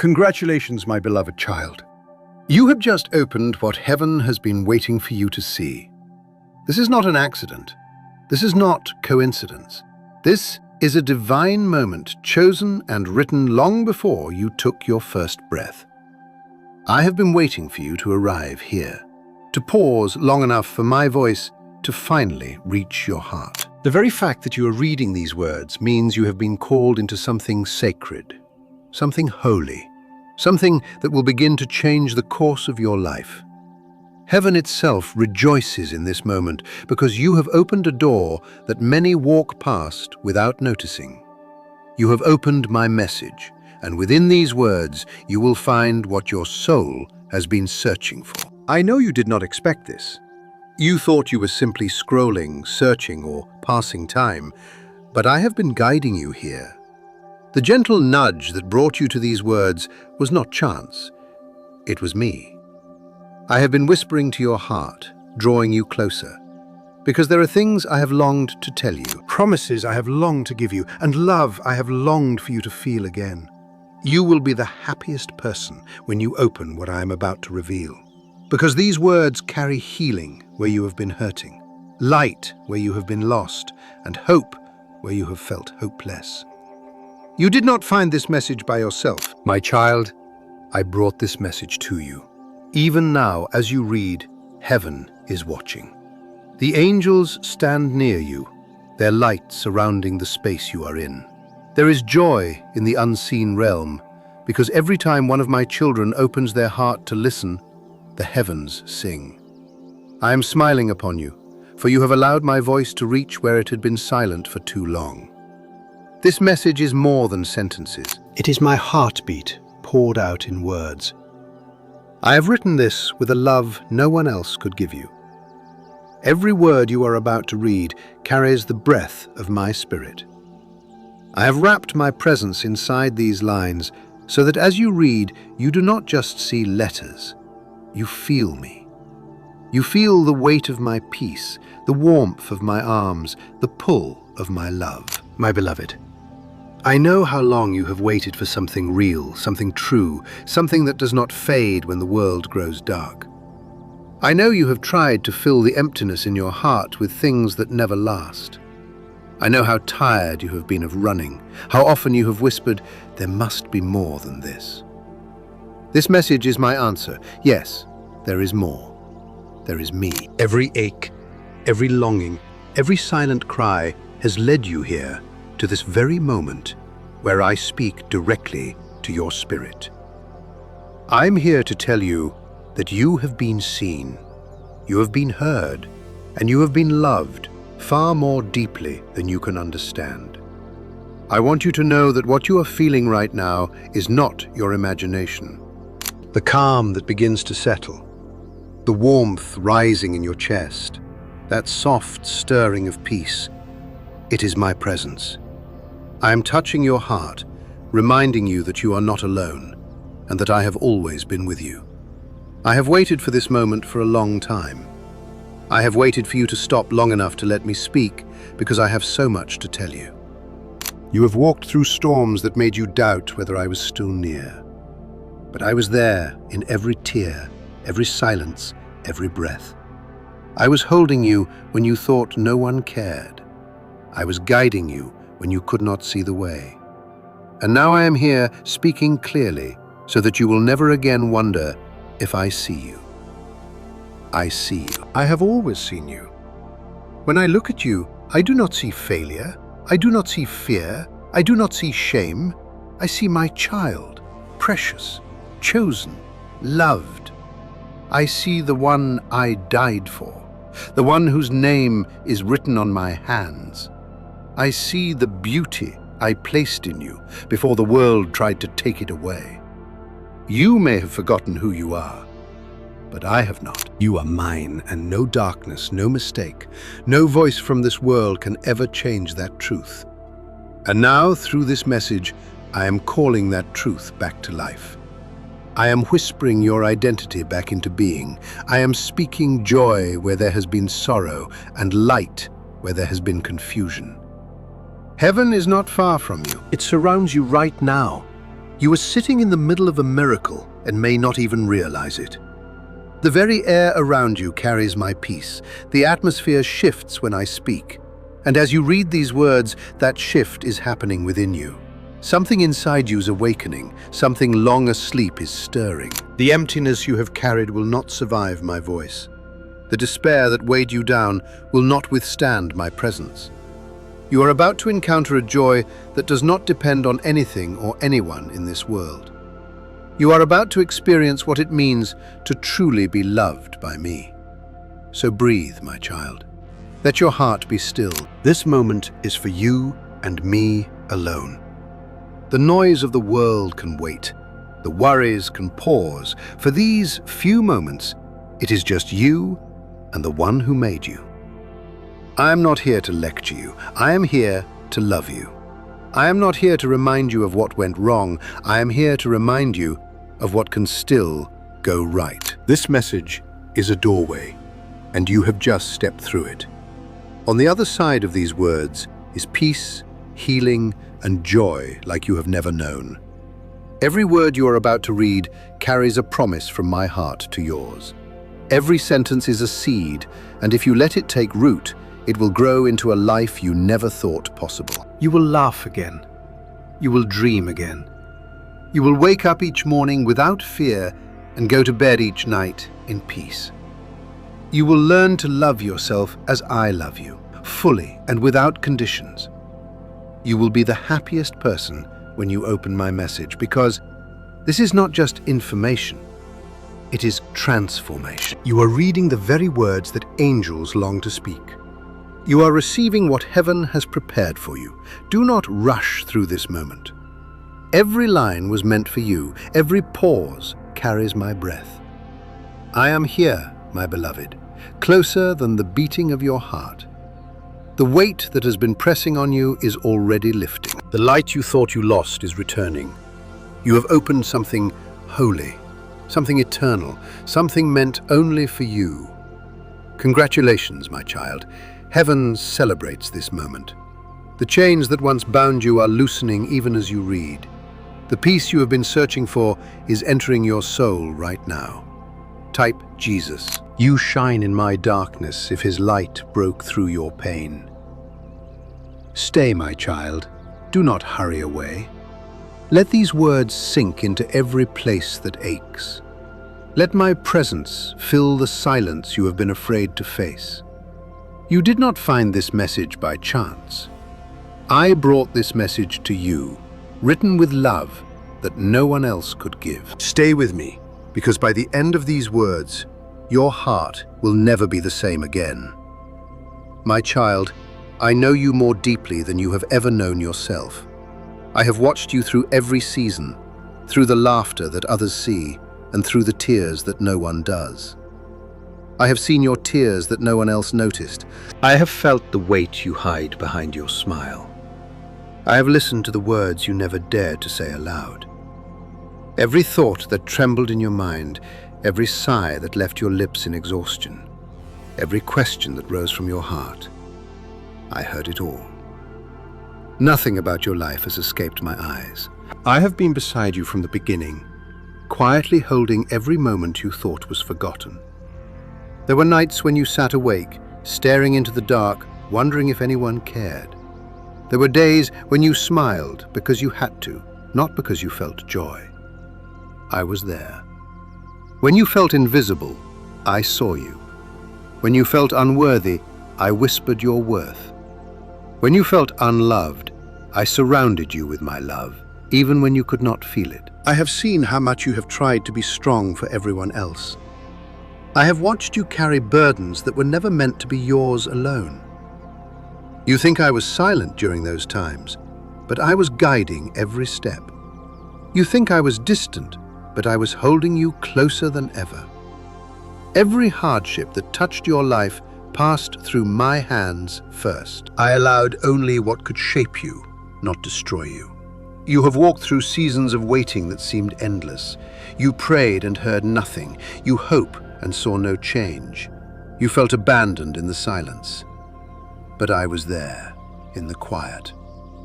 Congratulations, my beloved child. You have just opened what heaven has been waiting for you to see. This is not an accident. This is not coincidence. This is a divine moment chosen and written long before you took your first breath. I have been waiting for you to arrive here, to pause long enough for my voice to finally reach your heart. The very fact that you are reading these words means you have been called into something sacred, something holy, something that will begin to change the course of your life. Heaven itself rejoices in this moment because you have opened a door that many walk past without noticing. You have opened my message, and within these words you will find what your soul has been searching for. I know you did not expect this. You thought you were simply scrolling, searching, or passing time, but I have been guiding you here. The gentle nudge that brought you to these words was not chance. It was me. I have been whispering to your heart, drawing you closer, because there are things I have longed to tell you, promises I have longed to give you, and love I have longed for you to feel again. You will be the happiest person when you open what I am about to reveal, because these words carry healing where you have been hurting, light where you have been lost, and hope where you have felt hopeless. You did not find this message by yourself. My child, I brought this message to you. Even now, as you read, heaven is watching. The angels stand near you, their light surrounding the space you are in. There is joy in the unseen realm, because every time one of my children opens their heart to listen, the heavens sing. I am smiling upon you, for you have allowed my voice to reach where it had been silent for too long. This message is more than sentences. It is my heartbeat poured out in words. I have written this with a love no one else could give you. Every word you are about to read carries the breath of my spirit. I have wrapped my presence inside these lines so that as you read, you do not just see letters, you feel me. You feel the weight of my peace, the warmth of my arms, the pull of my love. My beloved, I know how long you have waited for something real, something true, something that does not fade when the world grows dark. I know you have tried to fill the emptiness in your heart with things that never last. I know how tired you have been of running, how often you have whispered, there must be more than this. This message is my answer. Yes, there is more. There is me. Every ache, every longing, every silent cry has led you here to this very moment where I speak directly to your spirit. I'm here to tell you that you have been seen, you have been heard, and you have been loved far more deeply than you can understand. I want you to know that what you are feeling right now is not your imagination. The calm that begins to settle, the warmth rising in your chest, that soft stirring of peace, it is my presence. I am touching your heart, reminding you that you are not alone, and that I have always been with you. I have waited for this moment for a long time. I have waited for you to stop long enough to let me speak, because I have so much to tell you. You have walked through storms that made you doubt whether I was still near. But I was there in every tear, every silence, every breath. I was holding you when you thought no one cared. I was guiding you when you could not see the way. And now I am here speaking clearly so that you will never again wonder if I see you. I see you. I have always seen you. When I look at you, I do not see failure. I do not see fear. I do not see shame. I see my child, precious, chosen, loved. I see the one I died for, the one whose name is written on my hands. I see the beauty I placed in you before the world tried to take it away. You may have forgotten who you are, but I have not. You are mine, and no darkness, no mistake, no voice from this world can ever change that truth. And now, through this message, I am calling that truth back to life. I am whispering your identity back into being. I am speaking joy where there has been sorrow, and light where there has been confusion. Heaven is not far from you. It surrounds you right now. You are sitting in the middle of a miracle and may not even realize it. The very air around you carries my peace. The atmosphere shifts when I speak. And as you read these words, that shift is happening within you. Something inside you is awakening. Something long asleep is stirring. The emptiness you have carried will not survive my voice. The despair that weighed you down will not withstand my presence. You are about to encounter a joy that does not depend on anything or anyone in this world. You are about to experience what it means to truly be loved by me. So breathe, my child. Let your heart be still. This moment is for you and me alone. The noise of the world can wait. The worries can pause. For these few moments, it is just you and the one who made you. I am not here to lecture you. I am here to love you. I am not here to remind you of what went wrong. I am here to remind you of what can still go right. This message is a doorway, and you have just stepped through it. On the other side of these words is peace, healing, and joy like you have never known. Every word you are about to read carries a promise from my heart to yours. Every sentence is a seed, and if you let it take root, it will grow into a life you never thought possible. You will laugh again. You will dream again. You will wake up each morning without fear and go to bed each night in peace. You will learn to love yourself as I love you, fully and without conditions. You will be the happiest person when you open my message, because this is not just information. It is transformation. You are reading the very words that angels long to speak. You are receiving what heaven has prepared for you. Do not rush through this moment. Every line was meant for you. Every pause carries my breath. I am here, my beloved, closer than the beating of your heart. The weight that has been pressing on you is already lifting. The light you thought you lost is returning. You have opened something holy, something eternal, something meant only for you. Congratulations, my child. Heaven celebrates this moment. The chains that once bound you are loosening even as you read. The peace you have been searching for is entering your soul right now. Type Jesus. You shine in my darkness if his light broke through your pain. Stay, my child. Do not hurry away. Let these words sink into every place that aches. Let my presence fill the silence you have been afraid to face. You did not find this message by chance. I brought this message to you, written with love that no one else could give. Stay with me, because by the end of these words, your heart will never be the same again. My child, I know you more deeply than you have ever known yourself. I have watched you through every season, through the laughter that others see, and through the tears that no one does. I have seen your tears that no one else noticed. I have felt the weight you hide behind your smile. I have listened to the words you never dared to say aloud. Every thought that trembled in your mind, every sigh that left your lips in exhaustion, every question that rose from your heart. I heard it all. Nothing about your life has escaped my eyes. I have been beside you from the beginning, quietly holding every moment you thought was forgotten. There were nights when you sat awake, staring into the dark, wondering if anyone cared. There were days when you smiled because you had to, not because you felt joy. I was there. When you felt invisible, I saw you. When you felt unworthy, I whispered your worth. When you felt unloved, I surrounded you with my love, even when you could not feel it. I have seen how much you have tried to be strong for everyone else. I have watched you carry burdens that were never meant to be yours alone. You think I was silent during those times, but I was guiding every step. You think I was distant, but I was holding you closer than ever. Every hardship that touched your life passed through my hands first. I allowed only what could shape you, not destroy you. You have walked through seasons of waiting that seemed endless. You prayed and heard nothing. You hoped and saw no change. You felt abandoned in the silence. But I was there, in the quiet.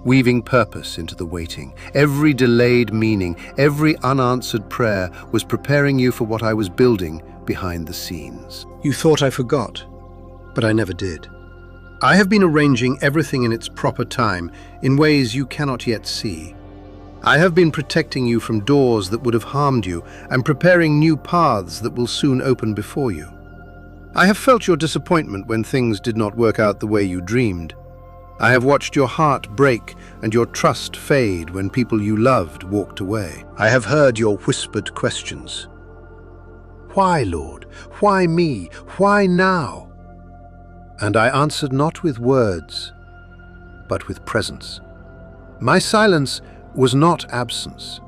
weaving purpose into the waiting. Every delayed meaning, every unanswered prayer was preparing you for what I was building behind the scenes. You thought I forgot, but I never did. I have been arranging everything in its proper time in ways you cannot yet see. I have been protecting you from doors that would have harmed you and preparing new paths that will soon open before you. I have felt your disappointment when things did not work out the way you dreamed. I have watched your heart break and your trust fade when people you loved walked away. I have heard your whispered questions. Why, Lord? Why me? Why now? And I answered not with words, but with presence. My silence was not absence.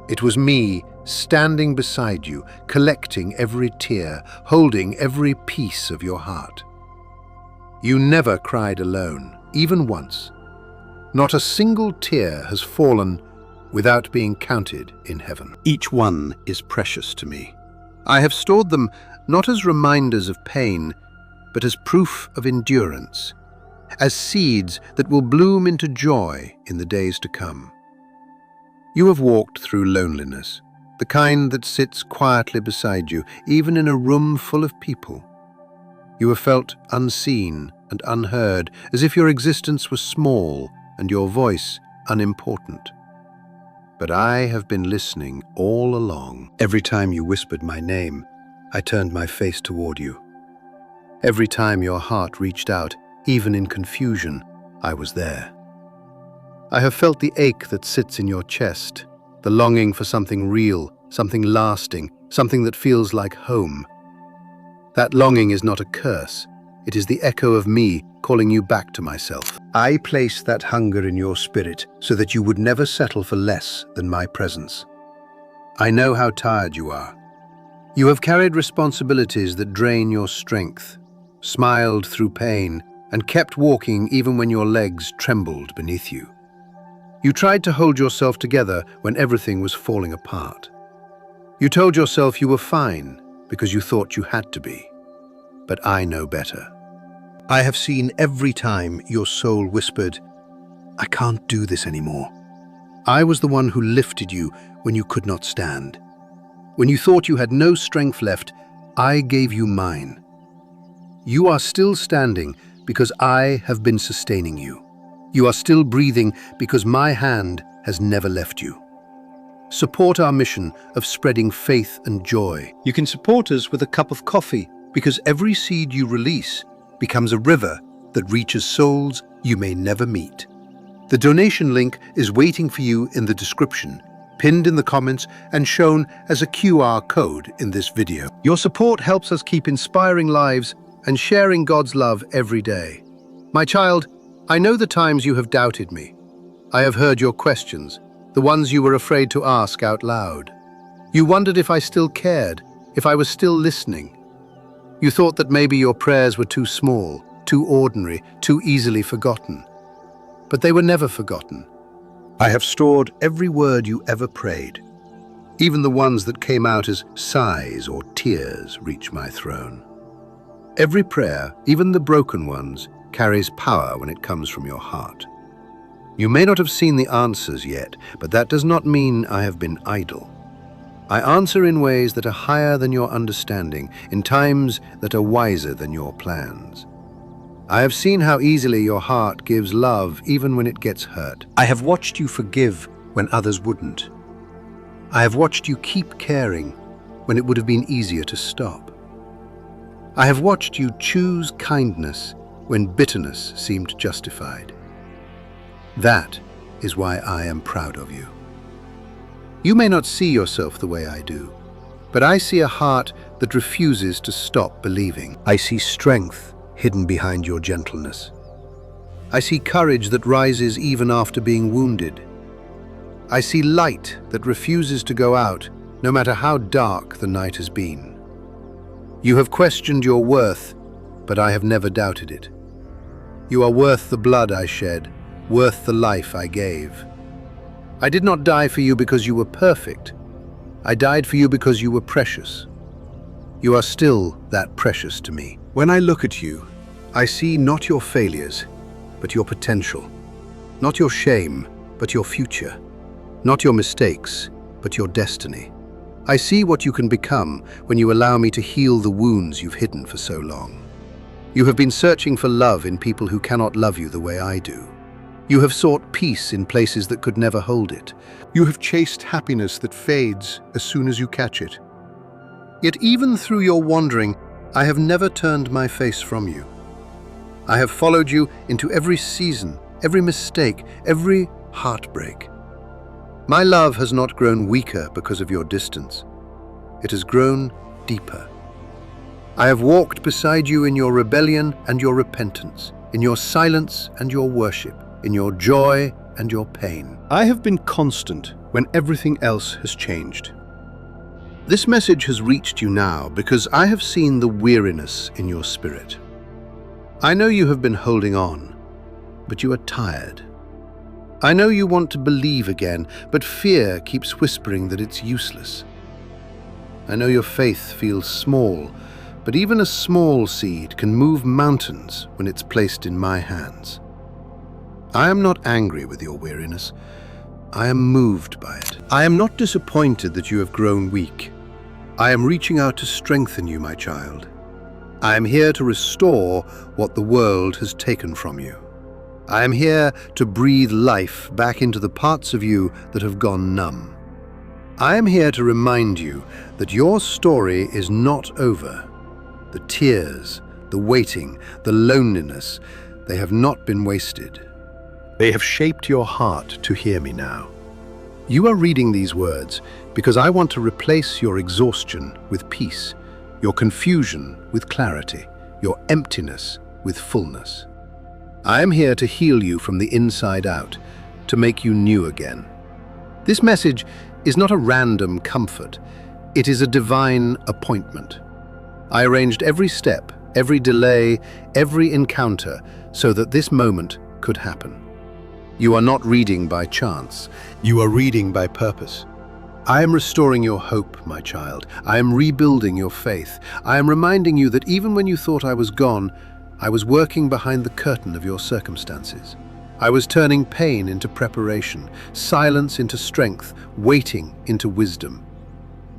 It was me standing beside you, collecting every tear, holding every piece of your heart. You never cried alone, even once. Not a single tear has fallen without being counted in heaven. Each one is precious to me. I have stored them not as reminders of pain, but as proof of endurance, as seeds that will bloom into joy in the days to come. You have walked through loneliness, the kind that sits quietly beside you, even in a room full of people. You have felt unseen and unheard, as if your existence was small and your voice unimportant. But I have been listening all along. Every time you whispered my name, I turned my face toward you. Every time your heart reached out, even in confusion, I was there. I have felt the ache that sits in your chest, the longing for something real, something lasting, something that feels like home. That longing is not a curse. It is the echo of me calling you back to myself. I placed that hunger in your spirit so that you would never settle for less than my presence. I know how tired you are. You have carried responsibilities that drain your strength, smiled through pain, and kept walking even when your legs trembled beneath you. You tried to hold yourself together when everything was falling apart. You told yourself you were fine because you thought you had to be. But I know better. I have seen every time your soul whispered, "I can't do this anymore." I was the one who lifted you when you could not stand. When you thought you had no strength left, I gave you mine. You are still standing because I have been sustaining you. You are still breathing because my hand has never left you. Support our mission of spreading faith and joy. You can support us with a cup of coffee because every seed you release becomes a river that reaches souls you may never meet. The donation link is waiting for you in the description, pinned in the comments and shown as a QR code in this video. Your support helps us keep inspiring lives and sharing God's love every day. My child, I know the times you have doubted me. I have heard your questions, the ones you were afraid to ask out loud. You wondered if I still cared, if I was still listening. You thought that maybe your prayers were too small, too ordinary, too easily forgotten. But they were never forgotten. I have stored every word you ever prayed. Even the ones that came out as sighs or tears reach my throne. Every prayer, even the broken ones, carries power when it comes from your heart. You may not have seen the answers yet, but that does not mean I have been idle. I answer in ways that are higher than your understanding, in times that are wiser than your plans. I have seen how easily your heart gives love even when it gets hurt. I have watched you forgive when others wouldn't. I have watched you keep caring when it would have been easier to stop. I have watched you choose kindness when bitterness seemed justified. That is why I am proud of you. You may not see yourself the way I do, but I see a heart that refuses to stop believing. I see strength hidden behind your gentleness. I see courage that rises even after being wounded. I see light that refuses to go out, no matter how dark the night has been. You have questioned your worth, but I have never doubted it. You are worth the blood I shed, worth the life I gave. I did not die for you because you were perfect. I died for you because you were precious. You are still that precious to me. When I look at you, I see not your failures, but your potential. Not your shame, but your future. Not your mistakes, but your destiny. I see what you can become when you allow me to heal the wounds you've hidden for so long. You have been searching for love in people who cannot love you the way I do. You have sought peace in places that could never hold it. You have chased happiness that fades as soon as you catch it. Yet even through your wandering, I have never turned my face from you. I have followed you into every season, every mistake, every heartbreak. My love has not grown weaker because of your distance. It has grown deeper. I have walked beside you in your rebellion and your repentance, in your silence and your worship, in your joy and your pain. I have been constant when everything else has changed. This message has reached you now because I have seen the weariness in your spirit. I know you have been holding on, but you are tired. I know you want to believe again, but fear keeps whispering that it's useless. I know your faith feels small, but even a small seed can move mountains when it's placed in my hands. I am not angry with your weariness. I am moved by it. I am not disappointed that you have grown weak. I am reaching out to strengthen you, my child. I am here to restore what the world has taken from you. I am here to breathe life back into the parts of you that have gone numb. I am here to remind you that your story is not over. The tears, the waiting, the loneliness, they have not been wasted. They have shaped your heart to hear me now. You are reading these words because I want to replace your exhaustion with peace, your confusion with clarity, your emptiness with fullness. I am here to heal you from the inside out, to make you new again. This message is not a random comfort. It is a divine appointment. I arranged every step, every delay, every encounter so that this moment could happen. You are not reading by chance. You are reading by purpose. I am restoring your hope, my child. I am rebuilding your faith. I am reminding you that even when you thought I was gone, I was working behind the curtain of your circumstances. I was turning pain into preparation, silence into strength, waiting into wisdom.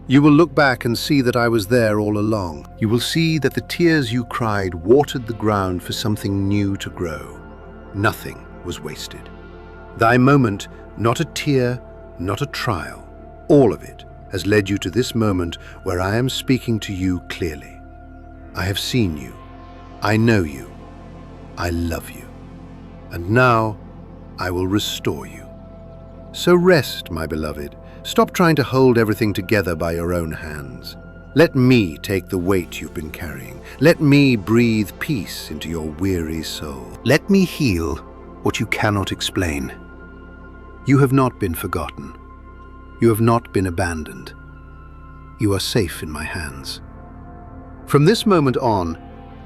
You will look back and see that I was there all along. You will see that the tears you cried watered the ground for something new to grow. Nothing was wasted. Thy moment, not a tear, not a trial, all of it has led you to this moment where I am speaking to you clearly. I have seen you. I know you. I love you. And now I will restore you. So rest, my beloved. Stop trying to hold everything together by your own hands. Let me take the weight you've been carrying. Let me breathe peace into your weary soul. Let me heal what you cannot explain. You have not been forgotten. You have not been abandoned. You are safe in my hands. From this moment on,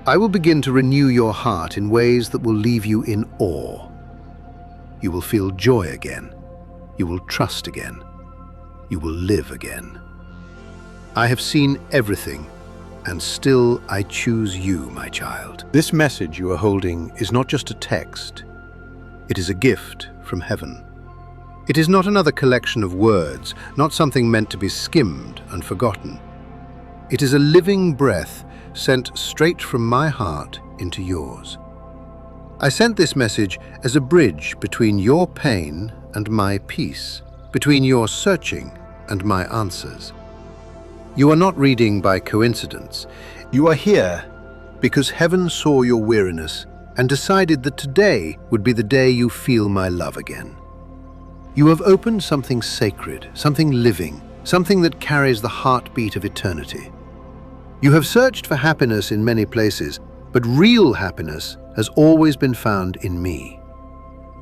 I will begin to renew your heart in ways that will leave you in awe. You will feel joy again. You will trust again. You will live again. I have seen everything, and still I choose you, my child. This message you are holding is not just a text. It is a gift from heaven. It is not another collection of words, not something meant to be skimmed and forgotten. It is a living breath sent straight from my heart into yours. I sent this message as a bridge between your pain and my peace, between your searching and my answers. You are not reading by coincidence. You are here because heaven saw your weariness and decided that today would be the day you feel my love again. You have opened something sacred, something living, something that carries the heartbeat of eternity. You have searched for happiness in many places, but real happiness has always been found in me.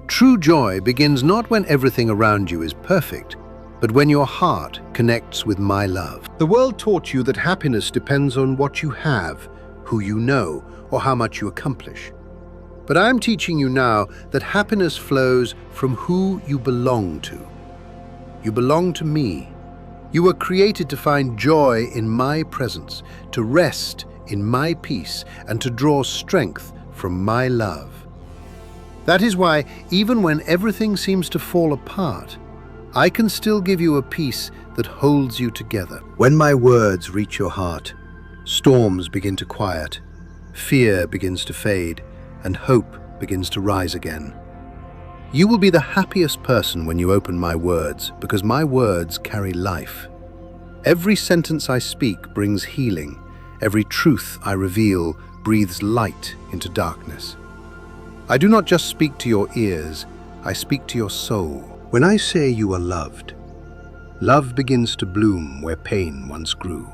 True joy begins not when everything around you is perfect, but when your heart connects with my love. The world taught you that happiness depends on what you have, who you know, or how much you accomplish. But I am teaching you now that happiness flows from who you belong to. You belong to me. You were created to find joy in my presence, to rest in my peace, and to draw strength from my love. That is why, even when everything seems to fall apart, I can still give you a peace that holds you together. When my words reach your heart, storms begin to quiet, fear begins to fade, and hope begins to rise again. You will be the happiest person when you open my words, because my words carry life. Every sentence I speak brings healing. Every truth I reveal breathes light into darkness. I do not just speak to your ears, I speak to your soul. When I say you are loved, love begins to bloom where pain once grew.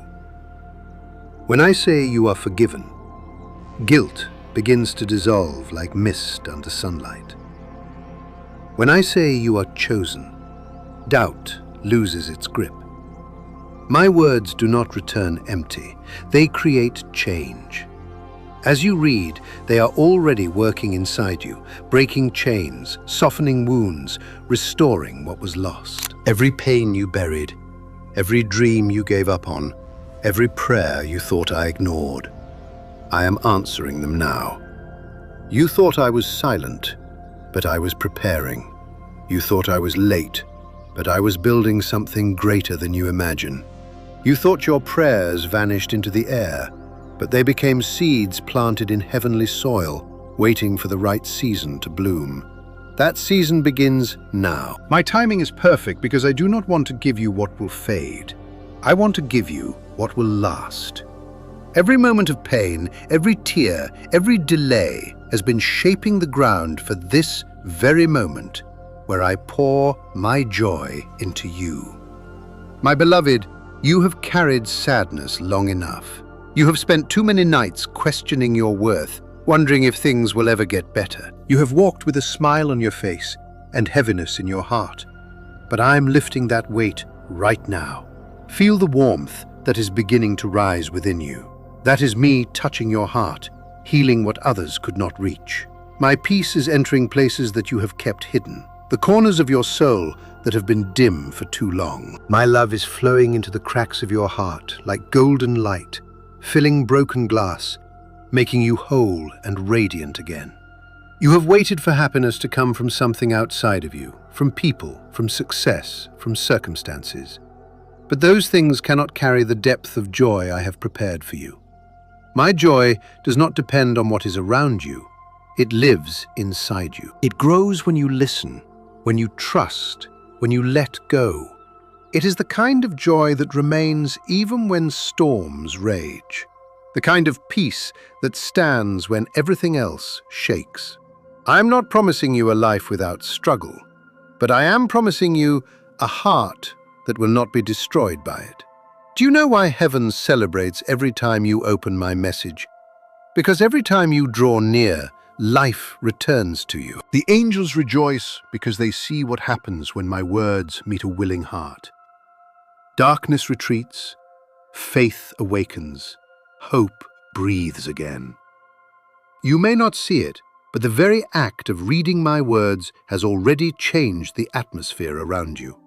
When I say you are forgiven, guilt begins to dissolve like mist under sunlight. When I say you are chosen, doubt loses its grip. My words do not return empty, they create change. As you read, they are already working inside you, breaking chains, softening wounds, restoring what was lost. Every pain you buried, every dream you gave up on, every prayer you thought I ignored, I am answering them now. You thought I was silent, but I was preparing. You thought I was late, but I was building something greater than you imagine. You thought your prayers vanished into the air, but they became seeds planted in heavenly soil, waiting for the right season to bloom. That season begins now. My timing is perfect because I do not want to give you what will fade. I want to give you what will last. Every moment of pain, every tear, every delay has been shaping the ground for this very moment where I pour my joy into you. My beloved, you have carried sadness long enough. You have spent too many nights questioning your worth, wondering if things will ever get better. You have walked with a smile on your face and heaviness in your heart. But I'm lifting that weight right now. Feel the warmth that is beginning to rise within you. That is me touching your heart, healing what others could not reach. My peace is entering places that you have kept hidden, the corners of your soul that have been dim for too long. My love is flowing into the cracks of your heart like golden light, filling broken glass, making you whole and radiant again. You have waited for happiness to come from something outside of you, from people, from success, from circumstances. But those things cannot carry the depth of joy I have prepared for you. My joy does not depend on what is around you. It lives inside you. It grows when you listen, when you trust, when you let go. It is the kind of joy that remains even when storms rage. The kind of peace that stands when everything else shakes. I am not promising you a life without struggle, but I am promising you a heart that will not be destroyed by it. Do you know why heaven celebrates every time you open my message? Because every time you draw near, life returns to you. The angels rejoice because they see what happens when my words meet a willing heart. Darkness retreats, faith awakens, hope breathes again. You may not see it, but the very act of reading my words has already changed the atmosphere around you.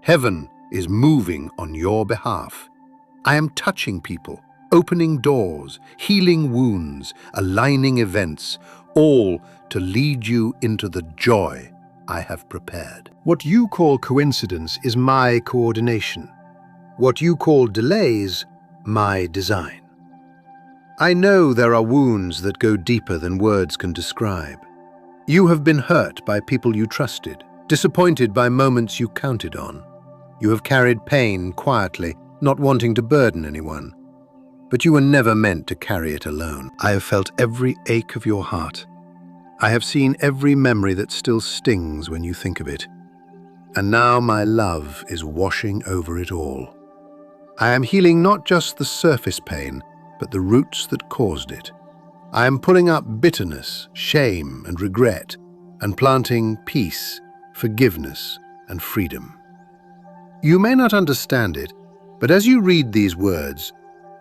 Heaven is moving on your behalf. I am touching people, opening doors, healing wounds, aligning events, all to lead you into the joy I have prepared. What you call coincidence is my coordination. What you call delays, my design. I know there are wounds that go deeper than words can describe. You have been hurt by people you trusted, disappointed by moments you counted on. You have carried pain quietly, not wanting to burden anyone. But you were never meant to carry it alone. I have felt every ache of your heart. I have seen every memory that still stings when you think of it. And now my love is washing over it all. I am healing not just the surface pain, but the roots that caused it. I am pulling up bitterness, shame, and regret, and planting peace, forgiveness, and freedom. You may not understand it, but as you read these words,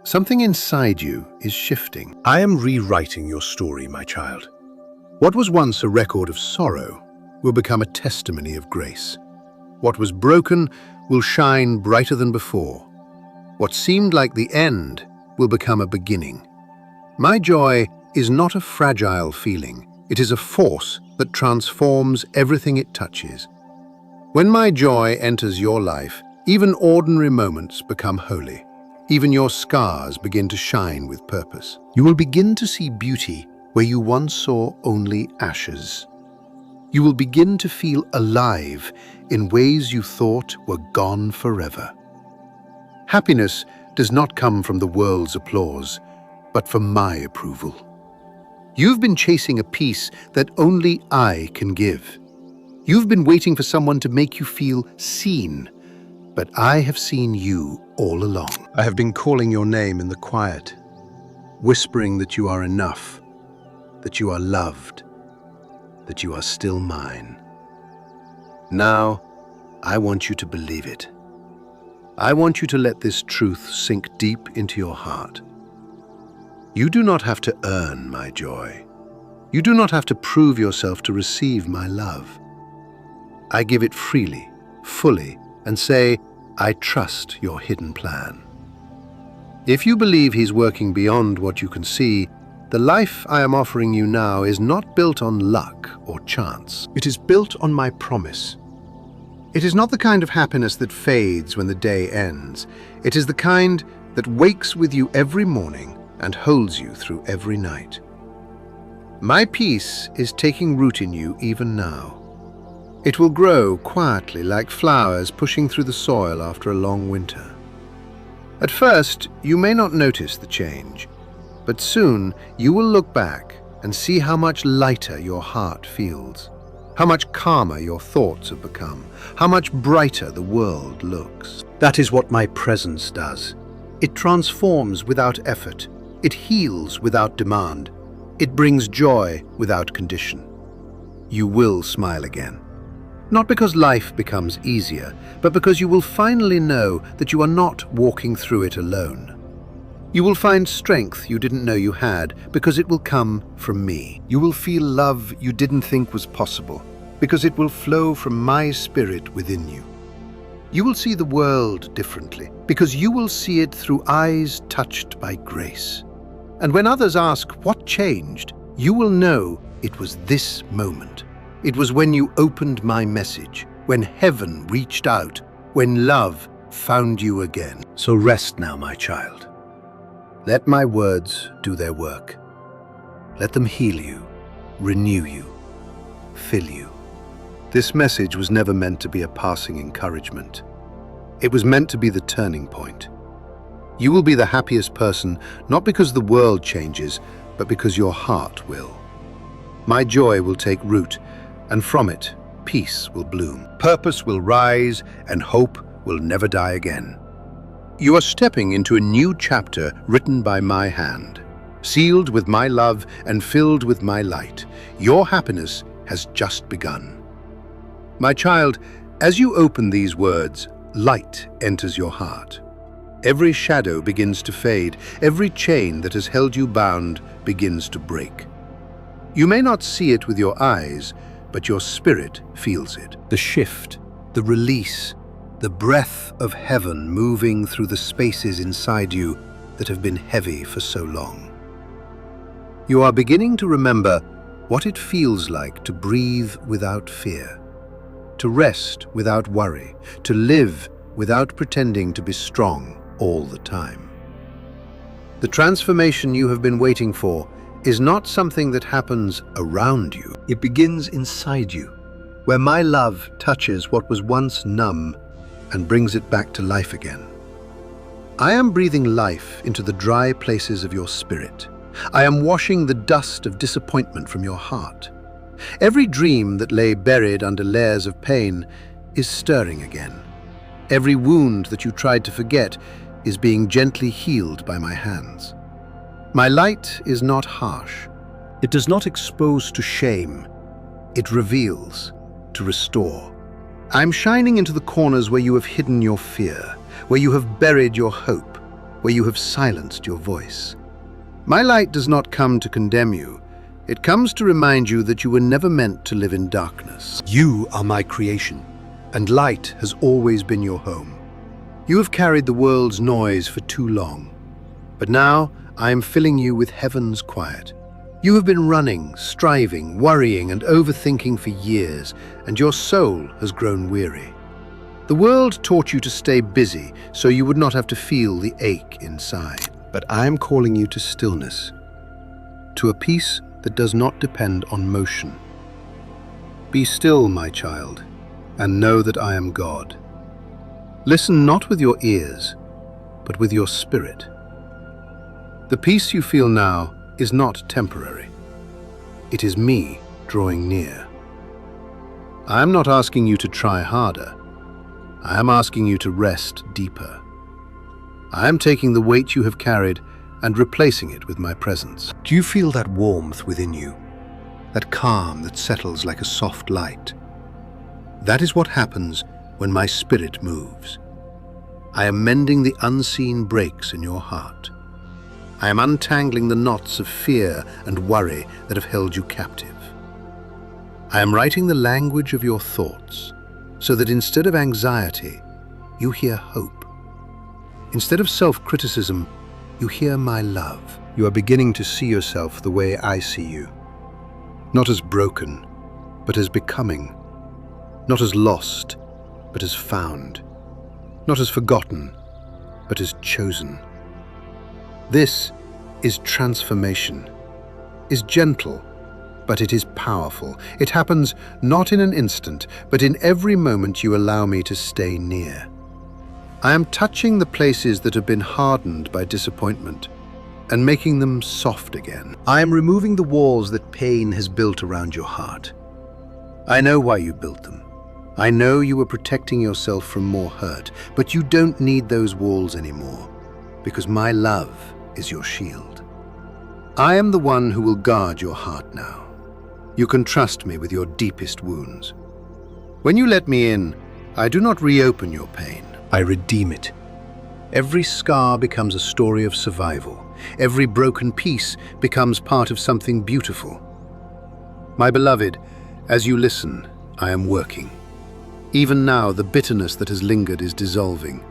something inside you is shifting. I am rewriting your story, my child. What was once a record of sorrow will become a testimony of grace. What was broken will shine brighter than before. What seemed like the end will become a beginning. My joy is not a fragile feeling. It is a force that transforms everything it touches. When my joy enters your life, even ordinary moments become holy. Even your scars begin to shine with purpose. You will begin to see beauty where you once saw only ashes. You will begin to feel alive in ways you thought were gone forever. Happiness does not come from the world's applause, but from my approval. You've been chasing a peace that only I can give. You've been waiting for someone to make you feel seen, but I have seen you all along. I have been calling your name in the quiet, whispering that you are enough, that you are loved, that you are still mine. Now, I want you to believe it. I want you to let this truth sink deep into your heart. You do not have to earn my joy. You do not have to prove yourself to receive my love. I give it freely, fully, and say, I trust your hidden plan. If you believe he's working beyond what you can see, the life I am offering you now is not built on luck or chance. It is built on my promise. It is not the kind of happiness that fades when the day ends. It is the kind that wakes with you every morning and holds you through every night. My peace is taking root in you even now. It will grow quietly like flowers pushing through the soil after a long winter. At first, you may not notice the change, but soon you will look back and see how much lighter your heart feels, how much calmer your thoughts have become, how much brighter the world looks. That is what my presence does. It transforms without effort. It heals without demand. It brings joy without condition. You will smile again. Not because life becomes easier, but because you will finally know that you are not walking through it alone. You will find strength you didn't know you had because it will come from me. You will feel love you didn't think was possible because it will flow from my spirit within you. You will see the world differently because you will see it through eyes touched by grace. And when others ask what changed, you will know it was this moment. It was when you opened my message, when heaven reached out, when love found you again. So rest now, my child. Let my words do their work. Let them heal you, renew you, fill you. This message was never meant to be a passing encouragement. It was meant to be the turning point. You will be the happiest person, not because the world changes, but because your heart will. My joy will take root, and from it, peace will bloom. Purpose will rise, and hope will never die again. You are stepping into a new chapter written by my hand, sealed with my love and filled with my light. Your happiness has just begun. My child, as you open these words, light enters your heart. Every shadow begins to fade. Every chain that has held you bound begins to break. You may not see it with your eyes, but your spirit feels it. The shift, the release, the breath of heaven moving through the spaces inside you that have been heavy for so long. You are beginning to remember what it feels like to breathe without fear, to rest without worry, to live without pretending to be strong all the time. The transformation you have been waiting for is not something that happens around you. It begins inside you, where my love touches what was once numb and brings it back to life again. I am breathing life into the dry places of your spirit. I am washing the dust of disappointment from your heart. Every dream that lay buried under layers of pain is stirring again. Every wound that you tried to forget is being gently healed by my hands. My light is not harsh. It does not expose to shame. It reveals to restore. I'm shining into the corners where you have hidden your fear, where you have buried your hope, where you have silenced your voice. My light does not come to condemn you. It comes to remind you that you were never meant to live in darkness. You are my creation, and light has always been your home. You have carried the world's noise for too long, but now I am filling you with heaven's quiet. You have been running, striving, worrying, and overthinking for years, and your soul has grown weary. The world taught you to stay busy so you would not have to feel the ache inside. But I am calling you to stillness, to a peace that does not depend on motion. Be still, my child, and know that I am God. Listen not with your ears, but with your spirit. The peace you feel now is not temporary. It is me drawing near. I am not asking you to try harder. I am asking you to rest deeper. I am taking the weight you have carried and replacing it with my presence. Do you feel that warmth within you? That calm that settles like a soft light? That is what happens when my spirit moves. I am mending the unseen breaks in your heart. I am untangling the knots of fear and worry that have held you captive. I am writing the language of your thoughts so that instead of anxiety, you hear hope. Instead of self-criticism, you hear my love. You are beginning to see yourself the way I see you. Not as broken, but as becoming. Not as lost, but as found. Not as forgotten, but as chosen. This is transformation, is gentle, but it is powerful. It happens not in an instant, but in every moment you allow me to stay near. I am touching the places that have been hardened by disappointment and making them soft again. I am removing the walls that pain has built around your heart. I know why you built them. I know you were protecting yourself from more hurt, but you don't need those walls anymore, because my love is your shield. I am the one who will guard your heart now. You can trust me with your deepest wounds. When you let me in, I do not reopen your pain. I redeem it. Every scar becomes a story of survival. Every broken piece becomes part of something beautiful. My beloved, as you listen, I am working. Even now, the bitterness that has lingered is dissolving.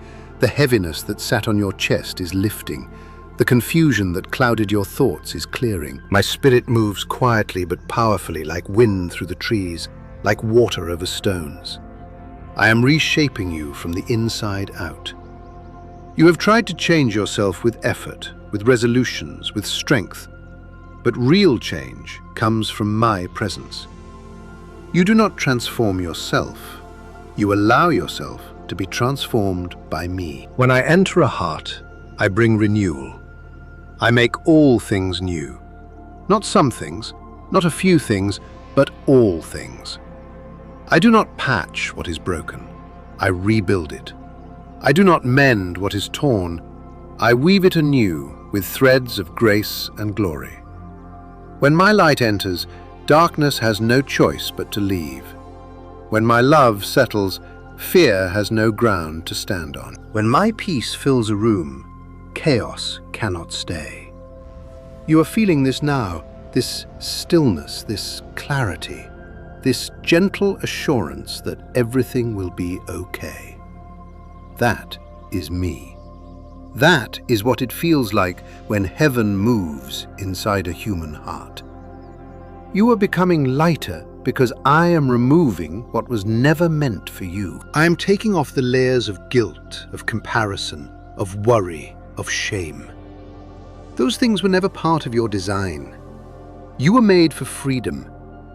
The heaviness that sat on your chest is lifting. The confusion that clouded your thoughts is clearing. My spirit moves quietly but powerfully, like wind through the trees, like water over stones. I am reshaping you from the inside out. You have tried to change yourself with effort, with resolutions, with strength, but real change comes from my presence. You do not transform yourself. You allow yourself to be transformed by me. When I enter a heart, I bring renewal. I make all things new. Not some things, not a few things, but all things. I do not patch what is broken. I rebuild it. I do not mend what is torn. I weave it anew with threads of grace and glory. When my light enters, darkness has no choice but to leave. When my love settles, fear has no ground to stand on. When my peace fills a room, chaos cannot stay. You are feeling this now, this stillness, this clarity, this gentle assurance that everything will be okay. That is me. That is what it feels like when heaven moves inside a human heart. You are becoming lighter because I am removing what was never meant for you. I am taking off the layers of guilt, of comparison, of worry, of shame. Those things were never part of your design. You were made for freedom.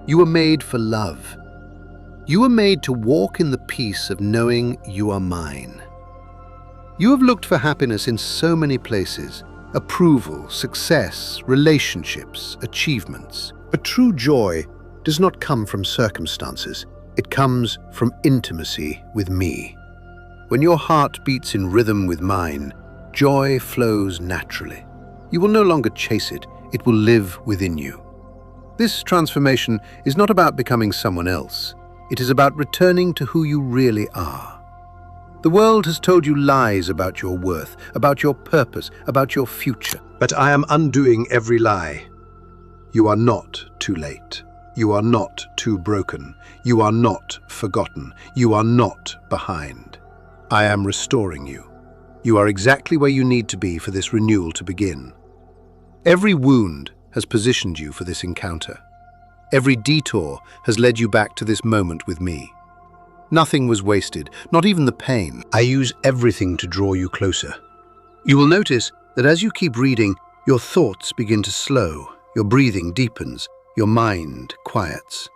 You were made for love. You were made to walk in the peace of knowing you are mine. You have looked for happiness in so many places: approval, success, relationships, achievements. But true joy does not come from circumstances. It comes from intimacy with me. When your heart beats in rhythm with mine, joy flows naturally. You will no longer chase it. It will live within you. This transformation is not about becoming someone else. It is about returning to who you really are. The world has told you lies about your worth, about your purpose, about your future. But I am undoing every lie. You are not too late. You are not too broken. You are not forgotten. You are not behind. I am restoring you. You are exactly where you need to be for this renewal to begin. Every wound has positioned you for this encounter. Every detour has led you back to this moment with me. Nothing was wasted, not even the pain. I use everything to draw you closer. You will notice that as you keep reading, your thoughts begin to slow, your breathing deepens, your mind quiets.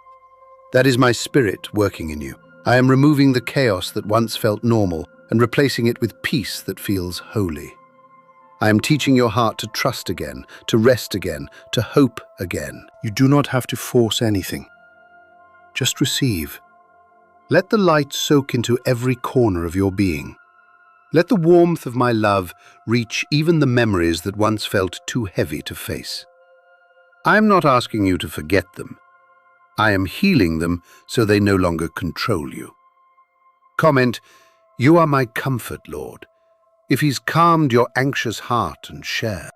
That is my spirit working in you. I am removing the chaos that once felt normal and replacing it with peace that feels holy. I am teaching your heart to trust again, to rest again, to hope again. You do not have to force anything. Just receive. Let the light soak into every corner of your being. Let the warmth of my love reach even the memories that once felt too heavy to face. I am not asking you to forget them. I am healing them so they no longer control you. Comment, "You are my comfort, Lord." If He's calmed your anxious heart, and share.